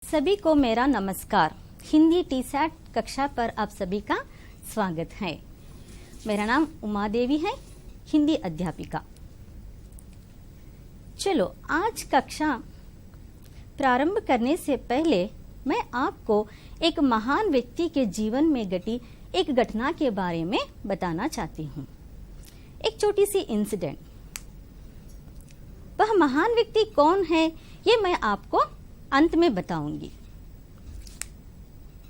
सभी को मेरा नमस्कार। हिंदी टीसैट कक्षा पर आप सभी का स्वागत है। मेरा नाम उमा देवी है, हिंदी अध्यापिका। चलो, आज कक्षा प्रारंभ करने से पहले मैं आपको एक महान व्यक्ति के जीवन में घटी एक घटना के बारे में बताना चाहती हूँ। एक छोटी सी इंसिडेंट। वह महान व्यक्ति कौन है ये मैं आपको अंत में बताऊंगी।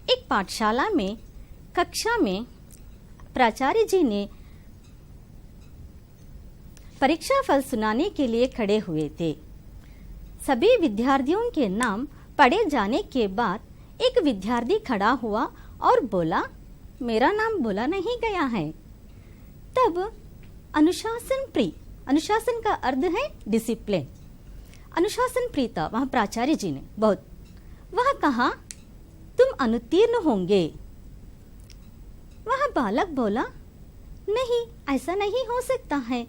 एक पाठशाला में कक्षा में प्राचार्य जी ने परीक्षा फल सुनाने के लिए खड़े हुए थे। सभी विद्यार्थियों के नाम पढ़े जाने के बाद एक विद्यार्थी खड़ा हुआ और बोला, मेरा नाम बोला नहीं गया है। तब अनुशासन का अर्थ है डिसिप्लिन। अनुशासन प्रीता वहां प्राचार्य जी ने वह कहा, तुम अनुत्तीर्ण होंगे। वह बालक बोला, नहीं, ऐसा नहीं हो सकता है।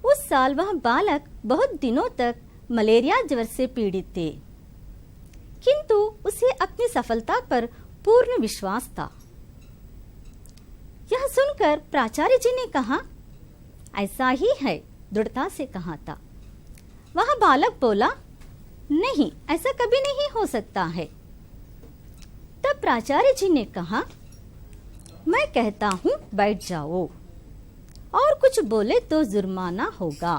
उस साल वह बालक बहुत दिनों तक मलेरिया ज्वर से पीड़ित थे, किंतु उसे अपनी सफलता पर पूर्ण विश्वास था। यह सुनकर प्राचार्य जी ने कहा, ऐसा ही है, दृढ़ता से कहा था। वह बालक बोला, नहीं, ऐसा कभी नहीं हो सकता है। तब प्राचार्य जी ने कहा, मैं कहता हूं बैठ जाओ, और कुछ बोले तो जुर्माना होगा।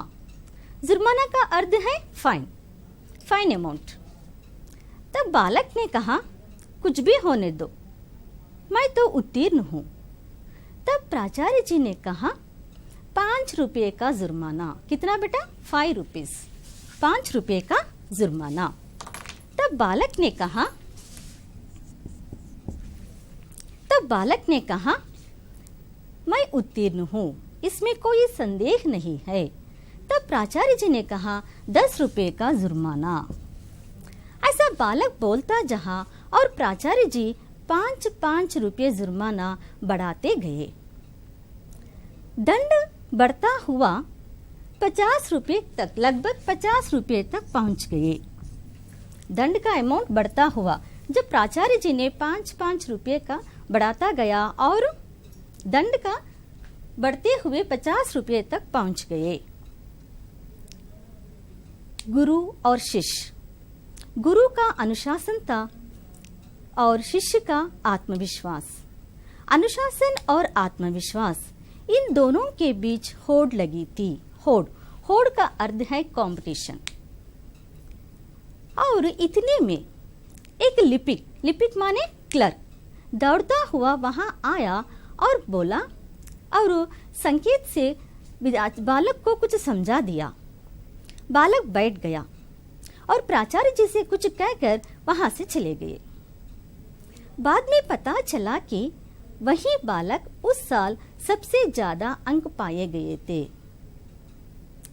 जुर्माना का अर्थ है फाइन अमाउंट। तब बालक ने कहा, कुछ भी होने दो, मैं तो उत्तीर्ण हूं। तब प्राचार्य जी ने कहा, 5 रुपये का जुर्माना। कितना बेटा? 5 रुपीज। 5 रुपये का जुर्माना। तब बालक ने कहा, मैं उत्तीर्ण हूं, इसमें कोई संदेह नहीं है। तब प्राचार्य जी ने कहा, 10 रुपये का जुर्माना। ऐसा बालक बोलता जहां और प्राचार्य जी 5-5 रुपये जुर्माना बढ़ाते गए। दंड बढ़ता हुआ 50 रुपये तक, लगभग 50 रुपये तक पहुंच गए। दंड का अमाउंट बढ़ता हुआ जब प्राचार्य जी ने 5-5 रुपये का बढ़ाता गया और दंड का बढ़ते हुए 50 रुपये तक पहुंच गए। गुरु और शिष्य। गुरु का अनुशासन था और शिष्य का आत्मविश्वास। अनुशासन और आत्मविश्वास, इन दोनों के बीच होड़ लगी थी। होड़ का अर्थ है कंपटीशन। और इतने में एक लिपिक माने क्लर्क दौड़ता हुआ वहां आया और बोला, और संकेत से बालक को कुछ समझा दिया। बालक बैठ गया और प्राचार्य जी से कुछ कहकर वहां से चले गए। बाद में पता चला कि वही बालक उस साल सबसे ज्यादा अंक पाए गए थे।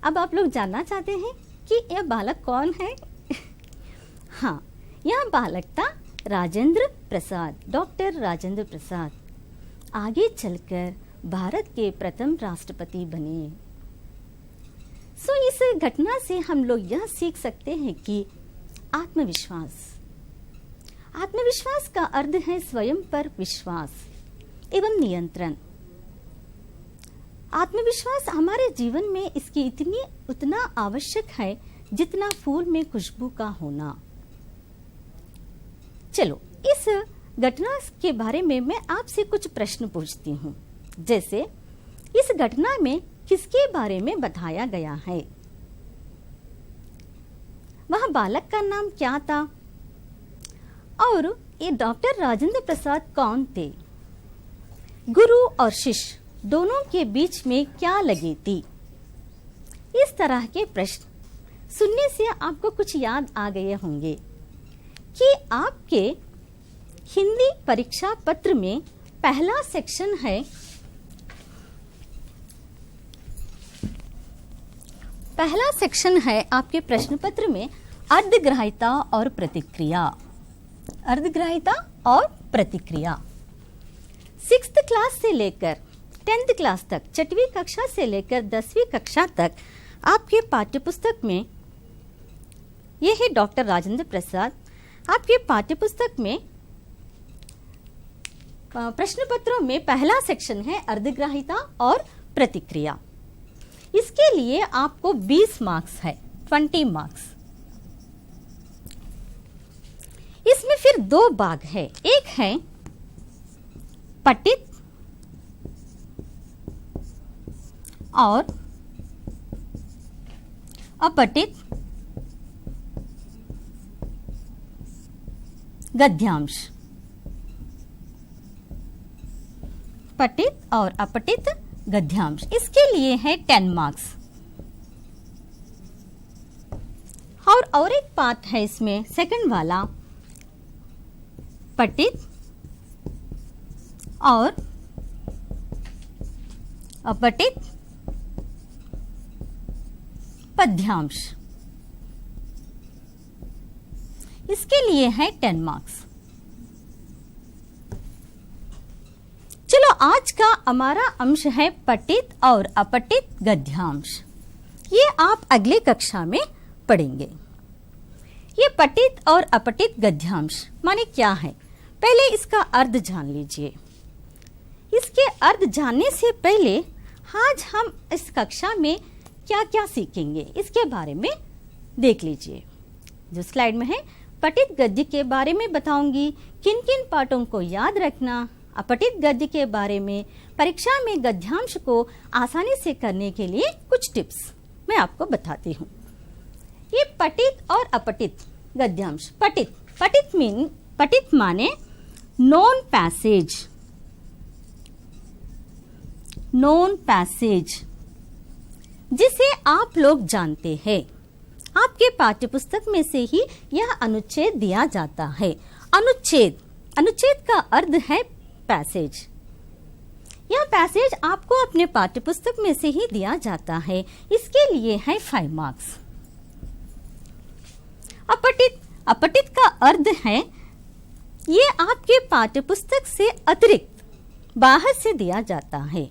अब आप लोग जानना चाहते हैं कि यह बालक कौन है? हाँ, यह बालक था राजेंद्र प्रसाद, डॉक्टर राजेंद्र प्रसाद। आगे चलकर भारत के प्रथम राष्ट्रपति बने। इस घटना से हम लोग यह सीख सकते हैं कि आत्मविश्वास का अर्थ है स्वयं पर विश्वास एवं नियंत्रण। आत्मविश्वास हमारे जीवन में इसकी उतना आवश्यक है जितना फूल में खुशबू का होना। चलो, इस घटना के बारे में मैं आपसे कुछ प्रश्न पूछती हूँ। जैसे, इस घटना में किसके बारे में बताया गया है? वह बालक का नाम क्या था? और ये डॉक्टर राजेंद्र प्रसाद कौन थे? गुरु और शिष्य दोनों के बीच में क्या लगी थी? इस तरह के प्रश्न सुनने से आपको कुछ याद आ गए होंगे कि आपके हिंदी परीक्षा पत्र में पहला सेक्शन है आपके प्रश्न पत्र में अर्धग्राह्यता और प्रतिक्रिया। 6th क्लास से लेकर 10th क्लास तक, 6वीं कक्षा से लेकर 10वीं कक्षा तक आपके पाठ्य पुस्तक में ये है डॉक्टर राजेंद्र प्रसाद आपके पाठ्यपुस्तक में प्रश्न पत्रों में पहला सेक्शन है अर्धग्राहिता और प्रतिक्रिया। इसके लिए आपको 20 मार्क्स है, 20 मार्क्स। इसमें फिर 2 भाग है, एक है पठित और अपठित गद्यांश। पठित और अपठित गद्यांश, इसके लिए है 10 मार्क्स। और एक पार्ट है इसमें, सेकंड वाला, पठित और अपठित पद्यांश। इसके लिए है 10 मार्क्स। चलो, आज का हमारा अंश है पठित और अपठित गद्यांश। ये आप अगले कक्षा में पढ़ेंगे। ये पठित और अपठित गद्यांश माने क्या है, पहले इसका अर्थ जान लीजिए। इसके अर्थ जानने से पहले आज हम इस कक्षा में क्या क्या सीखेंगे इसके बारे में देख लीजिए। जो स्लाइड में है, पठित गद्य के बारे में बताऊंगी, किन किन पाठों को याद रखना। अपठित गद्य के बारे में परीक्षा में गद्यांश को आसानी से करने के लिए कुछ टिप्स मैं आपको बताती हूँ। ये पठित और अपठित गद्यांश। पठित माने नॉन पैसेज, जिसे आप लोग जानते हैं। आपके पाठ्यपुस्तक में से ही यह अनुच्छेद दिया जाता है। अनुच्छेद का अर्थ है पैसेज। यह पैसेज आपको अपने पाठ्यपुस्तक में से ही दिया जाता है। इसके लिए है 5 मार्क्स। अपठित का अर्थ है ये आपके पाठ्यपुस्तक से अतिरिक्त बाहर से दिया जाता है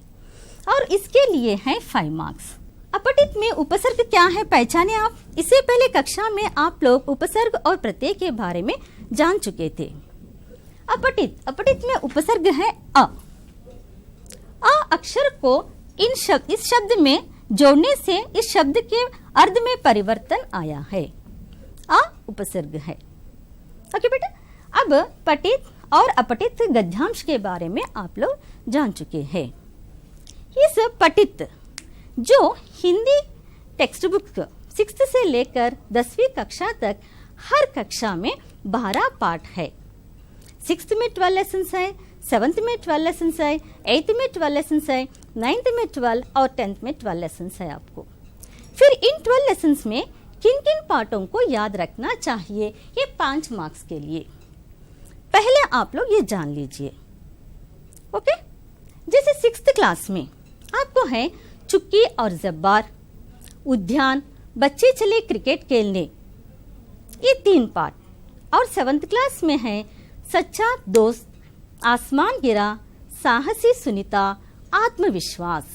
और इसके लिए है 5 मार्क्स। अपठित में उपसर्ग क्या है, पहचाने आप। इससे पहले कक्षा में आप लोग उपसर्ग और प्रत्यय के बारे में जान चुके थे। अपठित में उपसर्ग है अ अक्षर को इस शब्द में जोड़ने से इस शब्द के अर्थ में परिवर्तन आया है। उपसर्ग है। ओके बेटा, अब पठित और अपठित गद्यांश के बारे में आप लोग जान चुके हैं। इस पठित जो हिंदी टेक्स्ट बुक 6th से लेकर 10वीं कक्षा तक हर कक्षा में 12 पाठ है। 6th में 12 लेसन्स है, 7th में 12 लेसन्स है, 8th में 12 लेसन्स है, 9th में 12 और 10th में 12 लेसन्स है आपको। फिर इन 12 लेसन्स में किन किन पाठों को याद रखना चाहिए, ये 5 मार्क्स के लिए पहले आप लोग ये जान लीजिए। ओके, जैसे 6th क्लास में आपको है चुक्की और जब्बार, उद्यान, बच्चे चले क्रिकेट खेलने, ये 3 पाठ। और 7th क्लास में है सच्चा दोस्त, आसमान गिरा, साहसी सुनीता, आत्मविश्वास,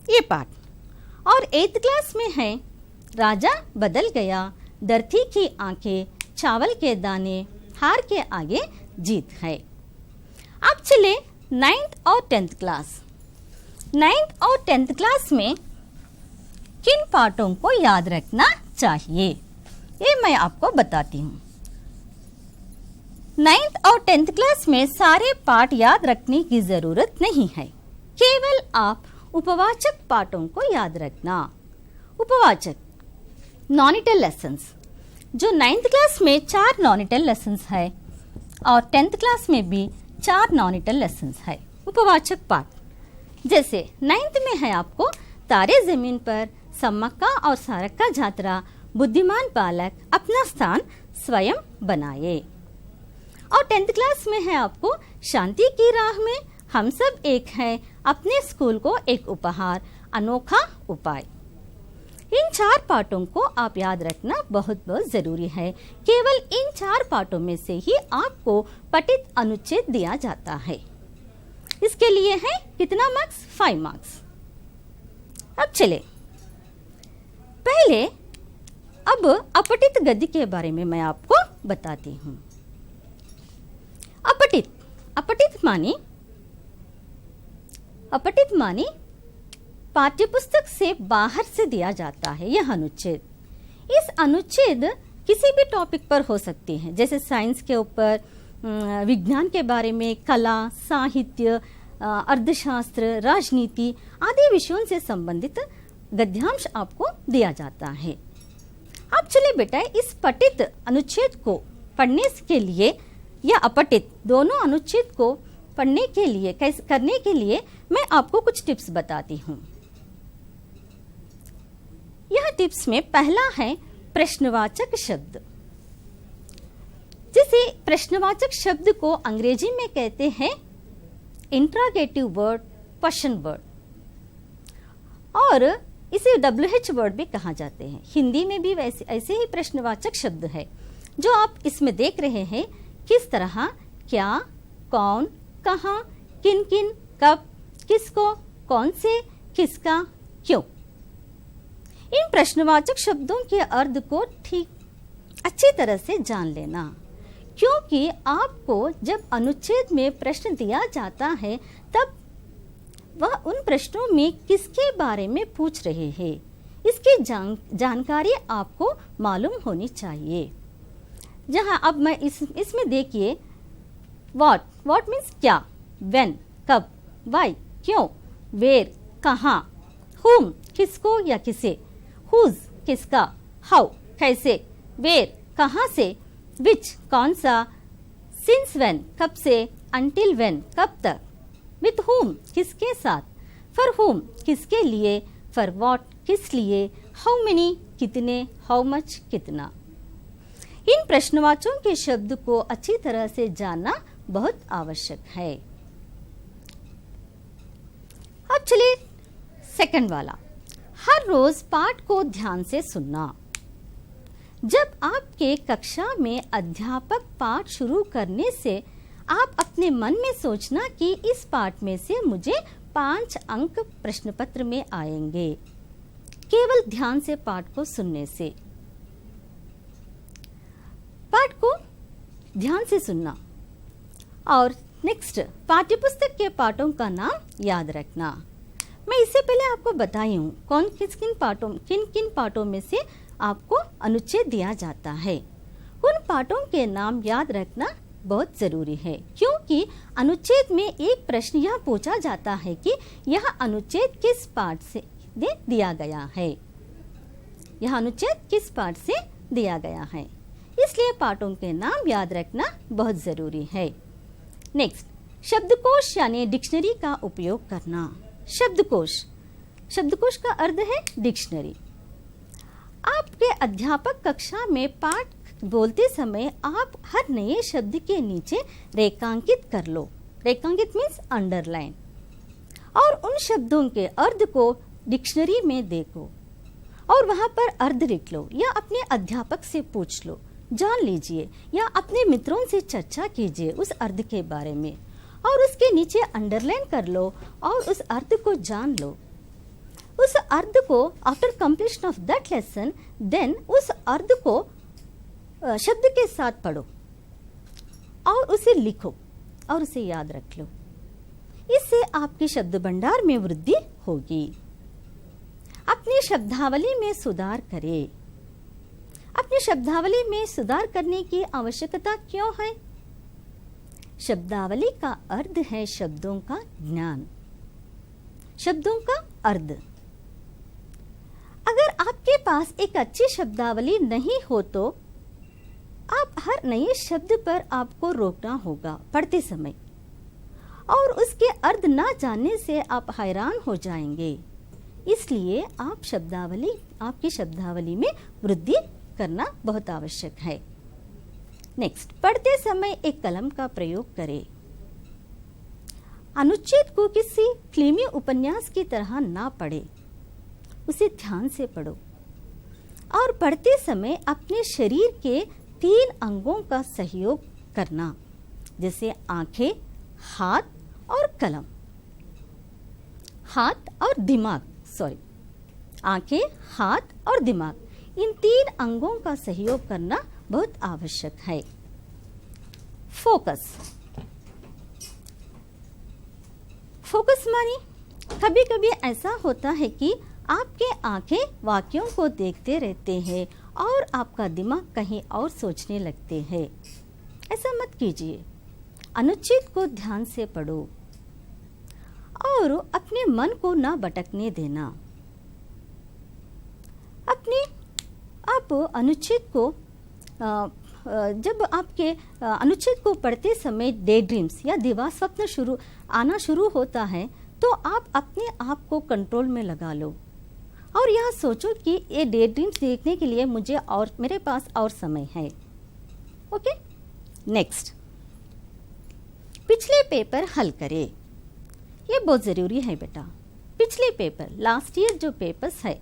ये पाठ। और 8th क्लास में है राजा बदल गया, धरती की आंखें, चावल के दाने, हार के आगे जीत है। अब चले 9th और 10th क्लास। 9th और 10th क्लास में किन पाठों को याद रखना चाहिए, ये मैं आपको बताती हूँ। 9th और 10th क्लास में सारे पाठ याद रखने की जरूरत नहीं है, केवल आप उपवाचक पाठों को याद रखना। उपवाचक नॉनिटल लेसन्स, जो 9th क्लास में 4 नॉनिटल लेसन्स है और 10th क्लास में भी 4 नॉनिटल लेसन्स है। उपवाचक पाठ जैसे 9th में है आपको तारे जमीन पर, सम्मक्का और सारक्का जात्रा, बुद्धिमान बालक, अपना स्थान स्वयं बनाए। और 10th क्लास में है आपको शांति की राह में, हम सब एक हैं, अपने स्कूल को एक उपहार, अनोखा उपाय। इन 4 पाठों को आप याद रखना बहुत बहुत जरूरी है। केवल इन 4 पाठों में से ही आपको पठित अनुच्छेद दिया जाता है। इसके लिए है कितना मार्क्स, 5 मार्क्स। अब चले पहले अब अपठित गद्य के बारे में मैं आपको बताती हूँ। अपठित, अपठित माने पाठ्यपुस्तक से बाहर से दिया जाता है यह अनुच्छेद। इस अनुच्छेद किसी भी टॉपिक पर हो सकती है, जैसे साइंस के ऊपर, विज्ञान के बारे में, कला, साहित्य, अर्थशास्त्र, राजनीति आदि विषयों से संबंधित गद्यांश आपको दिया जाता है। अब चलिए बेटा, इस पठित अनुच्छेद को पढ़ने के लिए या अपठित दोनों अनुच्छेद को पढ़ने के लिए करने के लिए मैं आपको कुछ टिप्स बताती हूँ। यह टिप्स में पहला है प्रश्नवाचक शब्द। जिसे प्रश्नवाचक शब्द को अंग्रेजी में कहते हैं इंट्रोगेटिव वर्ड, क्वेश्चन वर्ड, और इसे WH वर्ड भी कहा जाते हैं। हिंदी में भी वैसे ऐसे ही प्रश्नवाचक शब्द है जो आप इसमें देख रहे हैं। किस तरह, क्या, कौन, कहाँ, किन किन, कब, किसको, कौन से, किसका, क्यों। इन प्रश्नवाचक शब्दों के अर्थ को ठीक अच्छी तरह से जान लेना, क्योंकि आपको जब अनुच्छेद में प्रश्न दिया जाता है तब वह उन प्रश्नों में किसके बारे में पूछ रहे हैं, इसकी जानकारी आपको मालूम होनी चाहिए। जहां अब मैं इसमें देखिए, व्हाट मीन्स क्या, व्हेन कब, व्हाई क्यों, वेयर कहाँ, whom किसको या किसे, whose किसका, हाउ कैसे, वेयर कहाँ से, विच कौन सा, सिंस व्हेन कब से, अंटिल व्हेन कब तक, विथ whom किसके साथ, फॉर whom किसके लिए, फॉर व्हाट किस लिए, हाउ मेनी कितने, हाउ मच कितना। इन प्रश्नवाचकों के शब्द को अच्छी तरह से जानना बहुत आवश्यक है। अब चलिए सेकंड वाला, हर रोज पाठ को ध्यान से सुनना। जब आपके कक्षा में अध्यापक पाठ शुरू करने से आप अपने मन में सोचना कि इस पाठ में से मुझे 5 अंक प्रश्न पत्र में आएंगे, केवल ध्यान से पाठ को सुनने से। पाठ को ध्यान से सुनना। और नेक्स्ट, पाठ्यपुस्तक के पाठों का नाम याद रखना। मैं इससे पहले आपको बताई हूँ किन किन पाठों में से आपको अनुच्छेद दिया जाता है। उन पाठों के नाम याद रखना बहुत जरूरी है, क्योंकि अनुच्छेद में एक प्रश्न यह पूछा जाता है कि यह अनुच्छेद किस पाठ से दिया गया है, यह अनुच्छेद किस पाठ से दिया गया है। इसलिए पाठों के नाम याद रखना बहुत जरूरी है। नेक्स्ट, शब्दकोश यानी डिक्शनरी का उपयोग करना। शब्दकोश का अर्थ है डिक्शनरी। आपके अध्यापक कक्षा में पाठ बोलते समय आप हर नए शब्द के नीचे रेखांकित कर लो। रेखांकित मीन्स अंडरलाइन, और उन शब्दों के अर्थ को डिक्शनरी में देखो और वहां पर अर्थ लिख लो, या अपने अध्यापक से पूछ लो, जान लीजिए, या अपने मित्रों से चर्चा कीजिए उस अर्थ के बारे में, और उसके नीचे अंडरलाइन कर लो और उस अर्थ को जान लो। उस अर्थ को after completion of that lesson, then उस अर्थ को शब्द के साथ पढ़ो और उसे लिखो और उसे याद रख लो। इससे आपके शब्द भंडार में वृद्धि होगी। अपनी शब्दावली में सुधार करें। अपनी शब्दावली में सुधार करने की आवश्यकता क्यों है? शब्दावली का अर्थ है शब्दों का ज्ञान, शब्दों का अर्थ। अगर आपके पास एक अच्छी शब्दावली नहीं हो तो आप हर नए शब्द पर आपको रोकना होगा पढ़ते समय, और उसके अर्थ ना जानने से आप हैरान हो जाएंगे। इसलिए आपकी शब्दावली में वृद्धि करना बहुत आवश्यक है। नेक्स्ट, पढ़ते समय एक कलम का प्रयोग करें। अनुच्छेद को किसी फिल्मी उपन्यास की तरह ना पढ़े, उसे ध्यान से पढ़ो, और पढ़ते समय अपने शरीर के 3 अंगों का सहयोग करना, जैसे आंखें, हाथ और कलम। आंखें, हाथ और दिमाग, इन 3 अंगों का सहयोग करना बहुत आवश्यक है। फोकस। फोकस मानी कभी कभी ऐसा होता है कि आपके आंखें वाक्यों को देखते रहते हैं और आपका दिमाग कहीं और सोचने लगते हैं। ऐसा मत कीजिए। अनुच्छेद को ध्यान से पढ़ो और अपने मन को ना भटकने देना। आप अनुच्छेद को जब आपके अनुच्छेद को पढ़ते समय डे ड्रीम्स या दिवा स्वप्न आना शुरू होता है तो आप अपने आप को कंट्रोल में लगा लो और यह सोचो कि ये डे ड्रीम्स देखने के लिए मेरे पास और समय है। ओके, नेक्स्ट, पिछले पेपर हल करें। ये बहुत ज़रूरी है बेटा। पिछले पेपर, लास्ट ईयर जो पेपर्स है,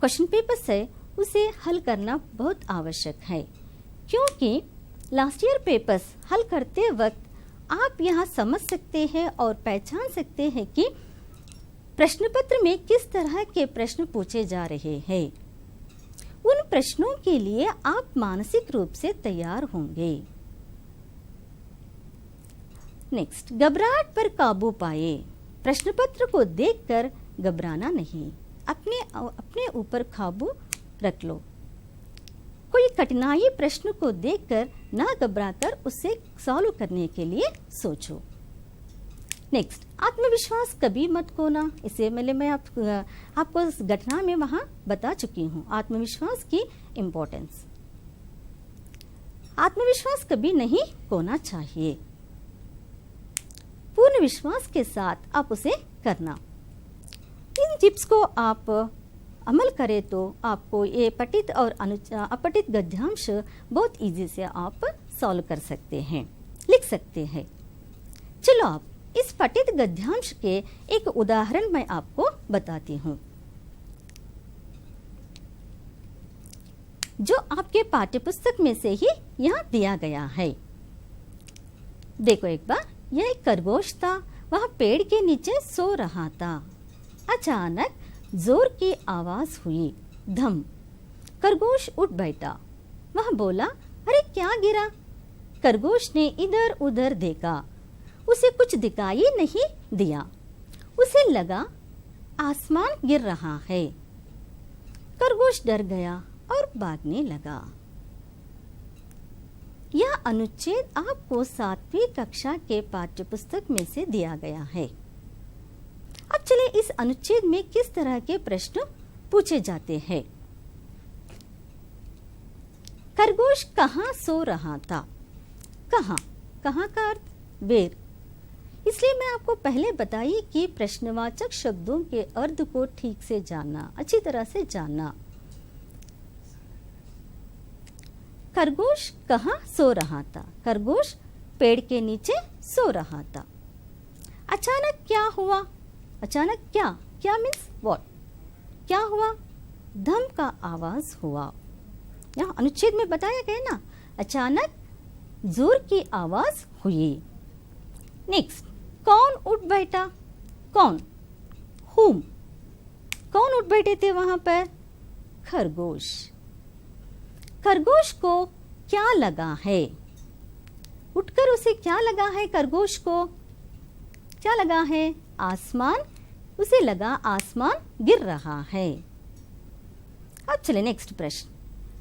क्वेश्चन पेपर्स है, उसे हल करना बहुत आवश्यक है, क्योंकि लास्ट ईयर पेपर्स हल करते वक्त आप यहाँ समझ सकते हैं और पहचान सकते हैं कि प्रश्न पत्र में किस तरह के प्रश्न पूछे जा रहे हैं। उन प्रश्नों के लिए आप मानसिक रूप से तैयार होंगे। नेक्स्ट, घबराहट पर काबू पाए। प्रश्न पत्र को देखकर घबराना नहीं, अपने ऊपर काबू रख लो। कोई कठिनाई प्रश्न को देखकर ना घबराकर उसे सॉल्व करने के लिए सोचो। नेक्स्ट, आत्मविश्वास कभी मत खोना। इसे मैं आपको इस घटना में वहां बता चुकी हूँ, आत्मविश्वास की इम्पोर्टेंस। आत्मविश्वास कभी नहीं खोना चाहिए। पूर्ण विश्वास के साथ आप उसे करना। इन टिप्स को आप अमल करें तो आपको ये पठित और अपठित गद्यांश बहुत इजी से आप सॉल्व कर सकते हैं, लिख सकते हैं। चलो आप इस पठित गद्यांश के एक उदाहरण मैं आपको बताती हूँ, जो आपके पाठ्यपुस्तक में से ही यहाँ दिया गया है। देखो एक बार, यह एक खरगोश था, वह पेड़ के नीचे सो रहा था। अचानक जोर की आवाज हुई, धम। खरगोश उठ बैठा। वह बोला, अरे क्या गिरा? खरगोश ने इधर उधर देखा, उसे कुछ दिखाई नहीं दिया। उसे लगा आसमान गिर रहा है। खरगोश डर गया और भागने लगा। यह अनुच्छेद आपको 7वीं कक्षा के पाठ्यपुस्तक में से दिया गया है। अब चले इस अनुच्छेद में किस तरह के प्रश्न पूछे जाते हैं। खरगोश कहाँ सो रहा था? कहाँ का अर्थ वेर। इसलिए मैं आपको पहले बताई कि प्रश्नवाचक शब्दों के अर्थ को ठीक से जानना, अच्छी तरह से जानना। खरगोश कहाँ सो रहा था? खरगोश पेड़ के नीचे सो रहा था। अचानक क्या हुआ? अचानक क्या मीन्स व्हाट? क्या हुआ? धम का आवाज हुआ। यहाँ अनुच्छेद में बताया गया ना, अचानक जोर की आवाज हुई। नेक्स्ट, कौन उठ बैठा? कौन? हुम। कौन उठ बैठे थे वहां पर? खरगोश। खरगोश को क्या लगा है? उठकर उसे क्या लगा है? खरगोश को क्या लगा है? आसमान। उसे लगा आसमान गिर रहा है। अब चले नेक्स्ट प्रश्न।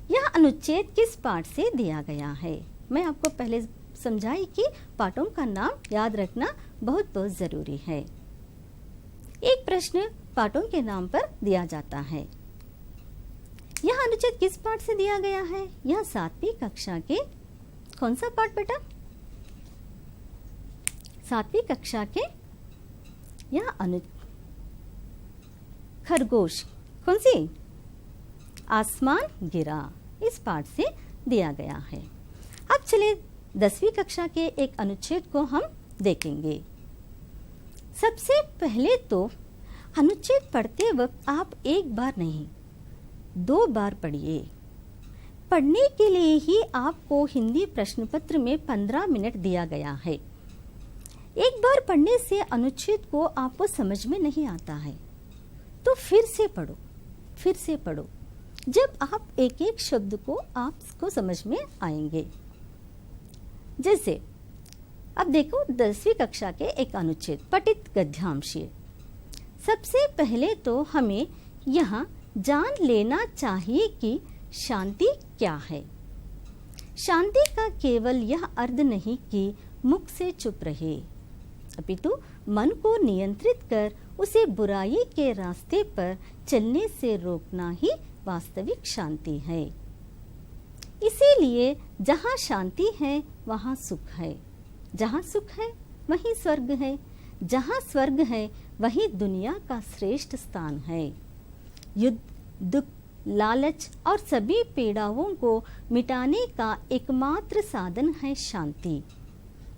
यह अनुच्छेद किस पाठ से दिया गया है? मैं आपको पहले समझाई कि पाठों का नाम याद रखना बहुत बहुत जरूरी है। एक प्रश्न पाठों के नाम पर दिया जाता है। यह अनुच्छेद किस पाठ से दिया गया है? यह 7वीं कक्षा के कौन सा पाठ बेटा? 7वीं कक्षा के यह खरगोश, कौन सी? आसमान गिरा, इस पाठ से दिया गया है। अब चलिए 10वीं कक्षा के एक अनुच्छेद को हम देखेंगे। सबसे पहले तो अनुच्छेद पढ़ते वक्त आप एक बार नहीं 2 बार पढ़िए। पढ़ने के लिए ही आपको हिंदी प्रश्न पत्र में 15 मिनट दिया गया है। एक बार पढ़ने से अनुच्छेद को आपको समझ में नहीं आता है तो फिर से पढ़ो, जब आप एक एक शब्द को आपको समझ में आएंगे। जैसे अब देखो 10वीं कक्षा के एक अनुच्छेद पठित गद्यांशीय। सबसे पहले तो हमें यहाँ जान लेना चाहिए कि शांति क्या है। शांति का केवल यह अर्थ नहीं कि मुख से चुप रहे, अपितु मन को नियंत्रित कर उसे बुराई के रास्ते पर चलने से रोकना ही वास्तविक शांति है। इसीलिए जहाँ शांति है वहाँ सुख है, जहाँ सुख है वहीं स्वर्ग है, जहाँ स्वर्ग है वहीं दुनिया का श्रेष्ठ स्थान है। युद्ध, दुख, लालच और सभी पीड़ाओं को मिटाने का एकमात्र साधन है शांति।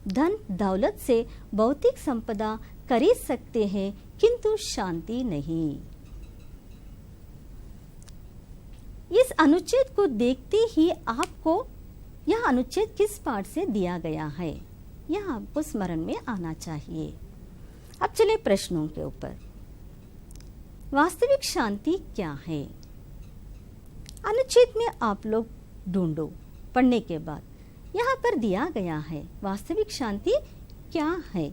धन दौलत से भौतिक संपदा खरीद सकते हैं, किंतु शांति नहीं। इस अनुच्छेद को देखते ही आपको यह अनुच्छेद किस पाठ से दिया गया है, यह आपको स्मरण में आना चाहिए। अब चले प्रश्नों के ऊपर। वास्तविक शांति क्या है? अनुच्छेद में आप लोग ढूंढो पढ़ने के बाद। यहाँ पर दिया गया है वास्तविक शांति क्या है।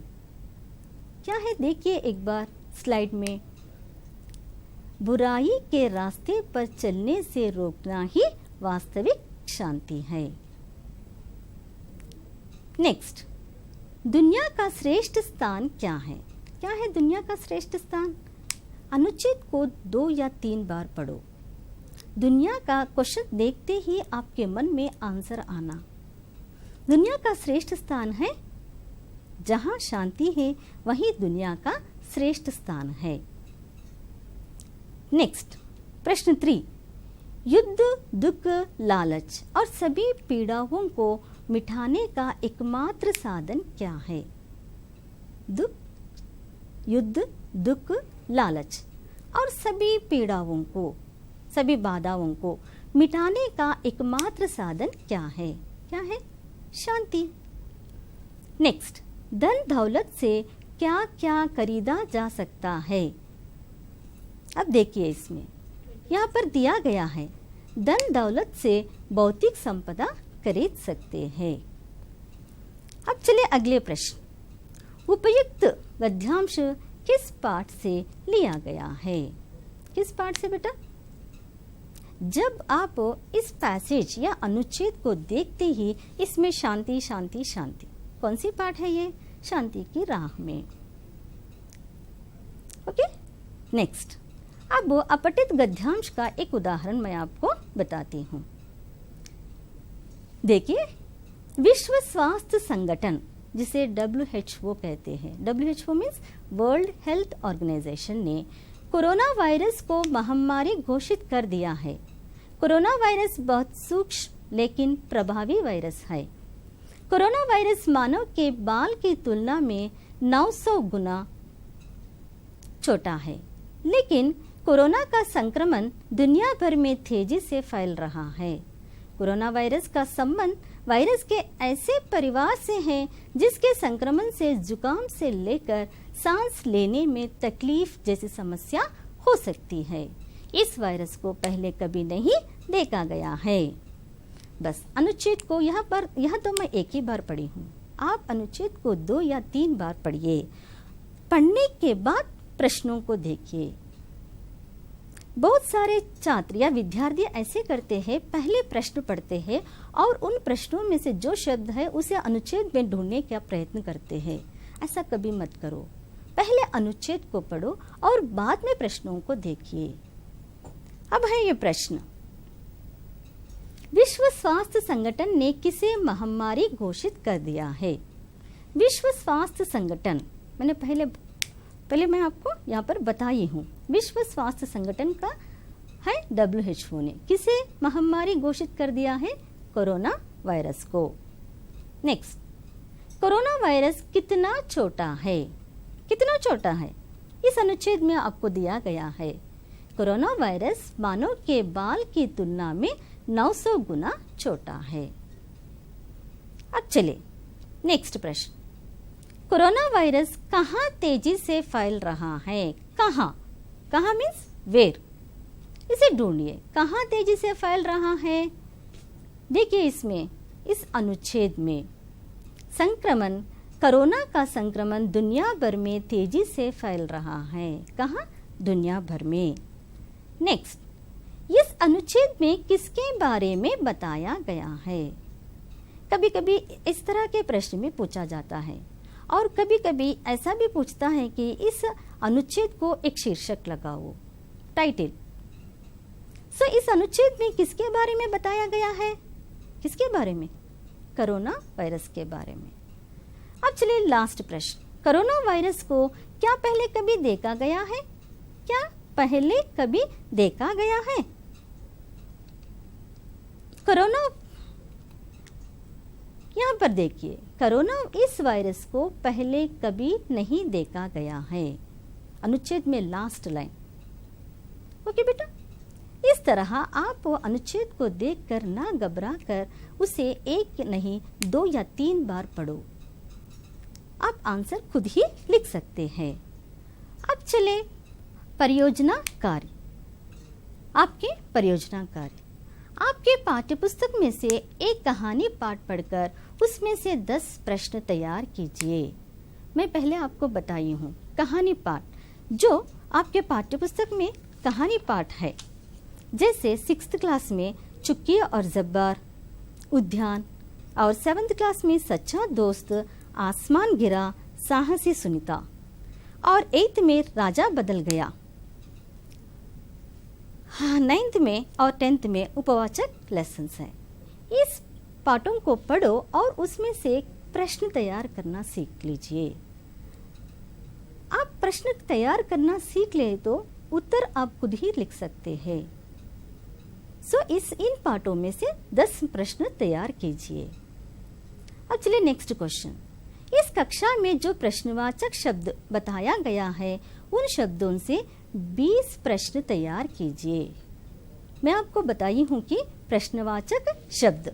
क्या है देखिए एक बार स्लाइड में। बुराई के रास्ते पर चलने से रोकना ही वास्तविक शांति है। नेक्स्ट, दुनिया का श्रेष्ठ स्थान क्या है? क्या है दुनिया का श्रेष्ठ स्थान? अनुच्छेद को 2 या 3 बार पढ़ो। दुनिया का क्वेश्चन देखते ही आपके मन में आंसर आना। दुनिया का श्रेष्ठ स्थान है, जहां शांति है वहीं दुनिया का श्रेष्ठ स्थान है। नेक्स्ट, प्रश्न 3, युद्ध, दुख, लालच और सभी पीड़ाओं को मिटाने का एकमात्र साधन क्या है? युद्ध, दुख, लालच और सभी पीड़ाओं को, सभी बाधाओं को मिटाने का एकमात्र साधन क्या है? क्या है? शांति। नेक्स्ट, धन दौलत से क्या क्या खरीदा जा सकता है? अब देखिए इसमें यहाँ पर दिया गया है धन दौलत से भौतिक संपदा खरीद सकते हैं। अब चले अगले प्रश्न। उपयुक्त गद्यांश किस पाठ से लिया गया है? किस पाठ से बेटा? जब आप इस पैसेज या अनुच्छेद को देखते ही इसमें शांति शांति शांति, कौन सी पाठ है ये? शांति की राह में। ओके, नेक्स्ट, अब अपठित गद्यांश का एक उदाहरण मैं आपको बताती हूँ। देखिए, विश्व स्वास्थ्य संगठन, जिसे WHO कहते हैं, WHO means world health organization, ने कोरोना वायरस को महामारी घोषित कर दिया है। कोरोना वायरस बहुत सूक्ष्म लेकिन प्रभावी वायरस है। कोरोना वायरस मानव के बाल की तुलना में 900 गुना छोटा है, लेकिन कोरोना का संक्रमण दुनिया भर में तेजी से फैल रहा है। कोरोना वायरस का संबंध वायरस के ऐसे परिवार से है जिसके संक्रमण से जुकाम से लेकर सांस लेने में तकलीफ जैसी समस्या हो सकती है। इस वायरस को पहले कभी नहीं देखा गया है। बस अनुच्छेद को यहाँ तो मैं एक ही बार पढ़ी हूँ, आप अनुच्छेद को 2 या 3 बार पढ़िए। पढ़ने के बाद प्रश्नों को देखिए। बहुत सारे छात्र या विद्यार्थी ऐसे करते हैं, पहले प्रश्न पढ़ते हैं और उन प्रश्नों में से जो शब्द है उसे अनुच्छेद में ढूंढने का प्रयत्न करते हैं। ऐसा कभी मत करो, पहले अनुच्छेद को पढ़ो और बाद में प्रश्नों को देखिए। अब है ये प्रश्न, विश्व स्वास्थ्य संगठन ने किसे महामारी घोषित कर दिया है? विश्व स्वास्थ्य संगठन, मैंने पहले मैं आपको यहाँ पर बताई हूँ। विश्व स्वास्थ्य संगठन का है WHO ने किसे महामारी घोषित कर दिया है? कोरोना वायरस को। नेक्स्ट, कोरोना वायरस कितना छोटा है? कितना छोटा है? इस अनुच्छेद में आपको दिया गया है। कोरोना वायरस मानव के बाल की तुलना में 900 गुना छोटा है। अब चले नेक्स्ट प्रश्न, कोरोना वायरस कहाँ तेजी से फैल रहा है? कहाँ? कहाँ मीन्स वेयर? इसे ढूंढिए, कहाँ तेजी से फैल रहा है। देखिए इसमें, इस अनुच्छेद में संक्रमण, कोरोना का संक्रमण दुनिया भर में तेजी से फैल रहा है। कहाँ? दुनिया भर में। नेक्स्ट, इस अनुच्छेद में किसके बारे में बताया गया है? कभी कभी इस तरह के प्रश्न में पूछा जाता है और कभी कभी ऐसा भी पूछता है कि इस अनुच्छेद को एक शीर्षक लगाओ, टाइटल। सो इस अनुच्छेद में किसके बारे में बताया गया है? किसके बारे में? कोरोना वायरस के बारे में। अब चलिए लास्ट प्रश्न, कोरोना वायरस को क्या पहले कभी देखा गया है? क्या पहले कभी देखा गया है? कोरोना, यहाँ पर देखिए, कोरोना इस वायरस को पहले कभी नहीं देखा गया है। अनुच्छेद में लास्ट लाइन। ओके बेटा, इस तरह आप अनुच्छेद को देखकर ना घबरा कर उसे एक नहीं 2 या 3 बार पढ़ो। आप आंसर खुद ही लिख सकते हैं। अब चले परियोजना कार्य। आपके परियोजना कार्य, आपके पाठ्यपुस्तक में से एक कहानी पाठ पढ़कर उसमें से 10 प्रश्न तैयार कीजिए। मैं पहले आपको बताई हूँ कहानी पाठ, जो आपके पाठ्यपुस्तक में कहानी पाठ है, जैसे 6th क्लास में चुक्की और जब्बार, उद्यान, और 7th क्लास में सच्चा दोस्त, आसमान गिरा, साहसी सुनीता, और 8th में राजा बदल गया। हाँ, 9th में और 10th में उपवाचक लेसन्स हैं। इस पाठों को पढ़ो और उसमें से प्रश्न तैयार करना सीख लीजिए। आप प्रश्न तैयार करना सीख ले तो उत्तर आप खुद ही लिख सकते हैं। सो इन पाठों में से 10 प्रश्न तैयार कीजिए। अब चलिए नेक्स्ट क्वेश्चन। इस कक्षा में जो प्रश्नवाचक शब्द बताया गया है, उन शब्दों से 20 प्रश्न तैयार कीजिए। मैं आपको बताई हूँ कि प्रश्नवाचक शब्द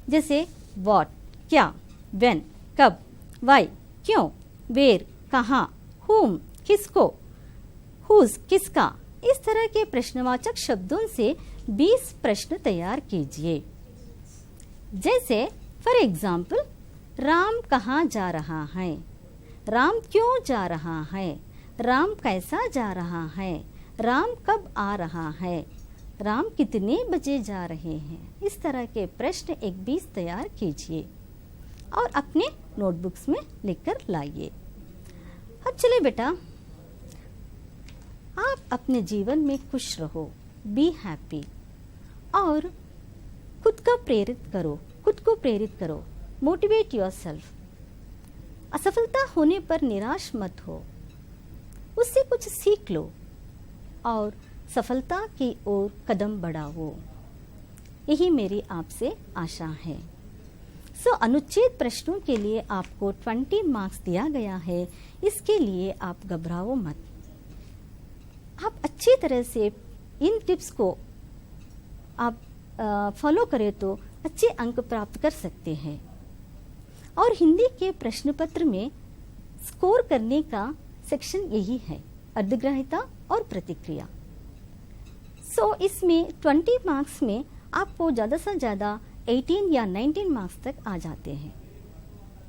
जैसे व्हाट, क्या, व्हेन, कब, व्हाई, क्यों, वेयर, कहाँ, whom, किसको, whose, किसका, इस तरह के प्रश्नवाचक शब्दों से 20 प्रश्न तैयार कीजिए। जैसे फॉर एग्जाम्पल, राम कहाँ जा रहा है, राम क्यों जा रहा है, राम कैसा जा रहा है, राम कब आ रहा है, राम कितने बजे जा रहे हैं। इस तरह के प्रश्न एक 20 तैयार कीजिए और अपने नोटबुक्स में लिखकर लाइए। अब चलिए बेटा, आप अपने जीवन में खुश रहो, बी हैप्पी, और खुद को प्रेरित करो, मोटिवेट योरसेल्फ। असफलता होने पर निराश मत हो, उससे कुछ सीख लो और सफलता की ओर कदम बढ़ाओ। यही मेरी आपसे आशा है। अनुच्छेद प्रश्नों के लिए आपको 20 मार्क्स दिया गया है। इसके लिए आप घबराओ मत। आप अच्छी तरह से इन टिप्स को आप फॉलो करें तो अच्छे अंक प्राप्त कर सकते हैं। और हिंदी के प्रश्न पत्र में स्कोर करने का सेक्शन यही है, अर्धग्राह्यता और प्रतिक्रिया। इसमें 20 मार्क्स में आपको ज़्यादा से ज़्यादा 18 या 19 मार्क्स तक आ जाते हैं।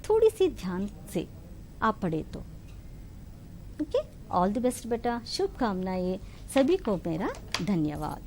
थोड़ी सी ध्यान से आप पढ़े तो। ओके, ऑल द बेस्ट बेटा, शुभकामनाएं। सभी को मेरा धन्यवाद।